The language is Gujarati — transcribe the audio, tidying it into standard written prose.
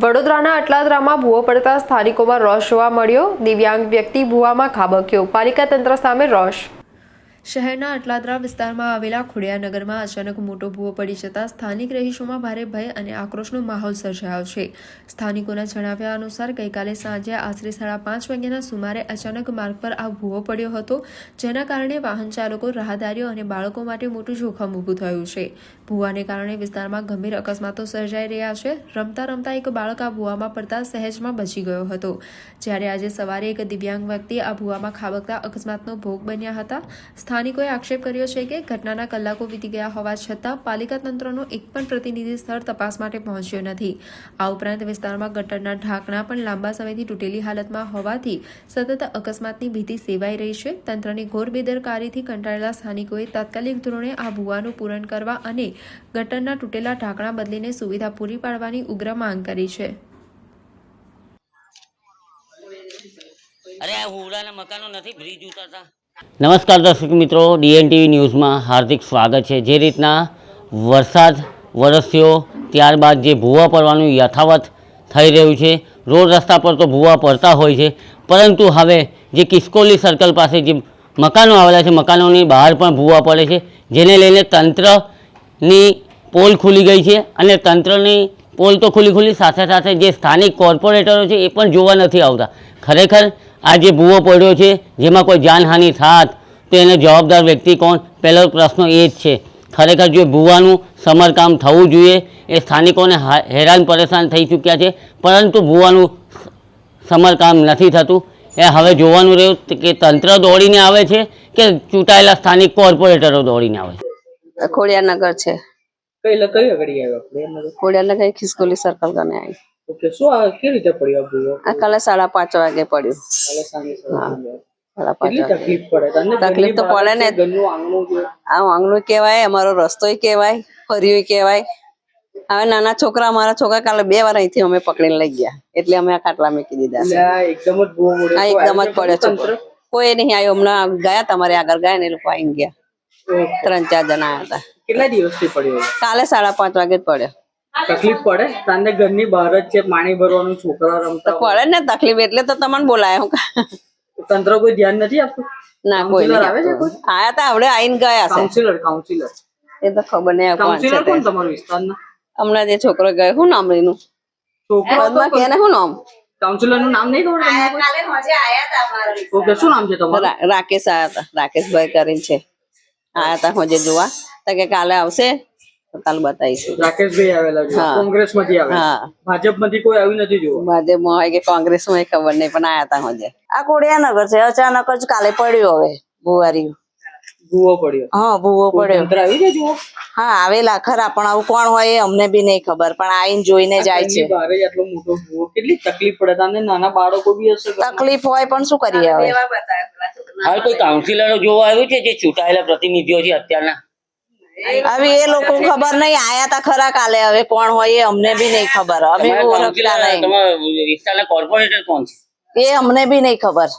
વડોદરાના અટલાદરામાં ભૂવો પડતા સ્થાનિકોમાં રોષ જોવા મળ્યો। દિવ્યાંગ વ્યક્તિ ભૂવામાં ખાબક્યો, પાલિકા તંત્ર સામે રોષ। શહેરના અટલાદરા વિસ્તારમાં આવેલા ખોડિયારનગરમાં અચાનક મોટો ભૂવો પડી જતા સ્થાનિક રહીશોમાં ભારે ભય અને આક્રોશનો માહોલ સર્જાયો છે। સ્થાનિકોના જણાવ્યા અનુસાર ગઈકાલે સાંજે આશરે 5:30 વાગ્યાના સુમારે અચાનક માર્ગ પર આ ભૂવો પડ્યો હતો, જેના કારણે વાહન ચાલકો, રાહદારીઓ અને બાળકો માટે મોટું જોખમ ઊભું થયું છે। ભૂવાને કારણે વિસ્તારમાં ગંભીર અકસ્માતો સર્જાઈ રહ્યા છે। રમતા રમતા એક બાળક આ ભૂવામાં પડતા સહેજમાં બચી ગયો હતો, જ્યારે આજે સવારે એક દિવ્યાંગ વ્યક્તિ આ ભૂવામાં ખાબકતા અકસ્માતનો ભોગ બન્યા હતા। સ્થાનિકોએ આક્ષેપ કર્યો છે કે ઘટનાના કલાકો વીતી ગયા હોવા છતાં પાલિકા તંત્રનો એક પણ પ્રતિનિધિ સ્થળ તપાસ માટે પહોંચ્યો નથી। આ ઉપરાંત વિસ્તારમાં ગટરના ઢાંકણા પણ લાંબા સમયથી તૂટેલી હાલતમાં હોવાથી સતત અકસ્માતની ભીતિ સેવાઈ રહી છે। તંત્રની ઘોર બેદરકારીથી કંટાળેલા સ્થાનિકોએ તાત્કાલિક ધોરણે આ ભૂવાનું પૂરણ કરવા અને ગટરના તૂટેલા ઢાંકણા બદલીને સુવિધા પૂરી પાડવાની ઉગ્ર માંગ કરી છે। અરે આ હુડાના મકાનો નથી બ્રિજ ઉતરતા। નમસ્કાર દર્શક મિત્રો, DNTV ન્યૂઝમાં હાર્દિક સ્વાગત છે। જે રીતના વરસાદ વરસ્યો ત્યારબાદ જે ભૂવા પડવાનું યથાવત થઈ રહ્યું છે, રોડ રસ્તા પર તો ભૂવા પડતા હોય છે, પરંતુ હવે જે કિસ્કોલી સર્કલ પાસે જે મકાનો આવેલા છે, મકાનોની બહાર પણ ભૂવા પડે છે, જેને લઈને તંત્રની પોલ ખુલી ગઈ છે। અને તંત્રની પોલ તો ખુલી સાથે સાથે જે સ્થાનિક કોર્પોરેટરો છે એ પણ જોવા નથી આવતા। ખરેખર આ જે ભૂવો પડ્યો છે જેમાં કોઈ જાનહાનિ થાત તો એને જવાબદાર વ્યક્તિ કોણ? પહેલો પ્રશ્ન એ જ છે। ખરેખર જો ભૂવાનું સમારકામ થવું જોઈએ। એ સ્થાનિકોને હેરાન પરેશાન થઈ ચૂક્યા છે, પરંતુ ભૂવાનું સમારકામ નથી થતું। એ હવે જોવાનું રહ્યું કે તંત્ર દોડીને આવે છે કે ચૂંટાયેલા સ્થાનિક કોર્પોરેટરો દોડીને આવે છે। ખોડિયારનગર છે। ખોડિયારનગર ખિસકોલી સર્કલ ગને આવી। ઓકે, શું આ કેવી રીતે પડ્યો ભૂવો? આ કાલે 5:30 વાગે પડ્યું। કાલે સાંજે હા, 5:30 કેટલી વાગે। તકલીફ પડે તને? તકલીફ તો પડે ને। ઘરનું આંગણું છે, આ આંગણું કહેવાય, અમારો રસ્તોય કહેવાય, ફર્યું કહેવાય। હવે નાના છોકરા, અમારા છોકરા કાલે 2 વાર અહીંથી અમે પકડીને લઈ ગયા, એટલે અમે આ ખાટલા મૂકી દીધા છે। આ એકદમ જ ભૂવો પડ્યો? આ એકદમ જ પડ્યો છોકરો, કોઈ નહીં આવ્યો। હમણાં ગયા, તમારે આગળ ગયા ને એ લોકો આવી ગયા, 3-4 જણા આવ્યા હતા। કેટલા દિવસથી પડ્યો? કાલે 5:30 વાગે જ પડ્યો। તકલીફ પડે તને? ઘરની બહાર જ છે, પાણી ભરવાનું, છોકરા તો રમતા પડે ને તકલીફ, એટલે તો તમને બોલાયા હું। તંત્ર કોઈ ધ્યાન નથી આપતું? ના, કોઈ કાઉન્સિલર આવે છે? નહીં આયા હતા, હવે આવીને ગયા છે। કાઉન્સિલર એ તો ખબર નહીં કોણ છે કાઉન્સિલર તે। કોણ તમારા વિસ્તારના? હમણાં જે છોકરો ગયો, શું નામ એનું? છોકરો પદમાં કે ને શું નામ? કાઉન્સિલર નું નામ નહીં ખબર તમને? ઓકે, શું નામ છે તમારું? રાકેશ આયા હતા, રાકેશભાઈ કરીને છે, આયા હતા હોજે જોવા, તો કે કાલે આવશે તો કાલે બતાવીશું। રાકેશભાઈ આવેલા છે, હા। કોંગ્રેસ માંથી આવે? હા, ભાજપ માંથી કોઈ આવ્યું નથી જોવા? ભાજપમાં હોય કે કોંગ્રેસમાં હોય ખબર નહીં, પણ આયા હતા હોજે। આ ખોડિયારનગર છે, અચાનક જ કાલે પડ્યું। હવે ભુવારી ભૂવો પડ્યો? હા, ભૂવો પડ્યો। તંત્ર આવી જાય જોવા? હા, આવેલા ખરા, પણ આવું કોણ હોય એ અમને બી નહીં ખબર, પણ આવીને જોઈને જાય છે। બારે આટલો મોટો ભૂવો, કેટલી તકલીફ પડે તને? નાના બાળકો બી હશે? તકલીફ હોય પણ શું કરીએ હવે? હવે કોઈ કાઉન્સિલરો જોવા આવ્યું છે જે ચૂંટાયેલા પ્રતિનિધિઓ છે અત્યારના? હવે એ લોકો ખબર નહીં, આયા તા ખરા કાલે, હવે કોણ હોય એ અમને બી નહીં ખબર। અમે ઓળખતા નહીં, તમારા વિસ્તારના કોર્પોરેટર કોણ છે? એ અમને બી નહીં ખબર।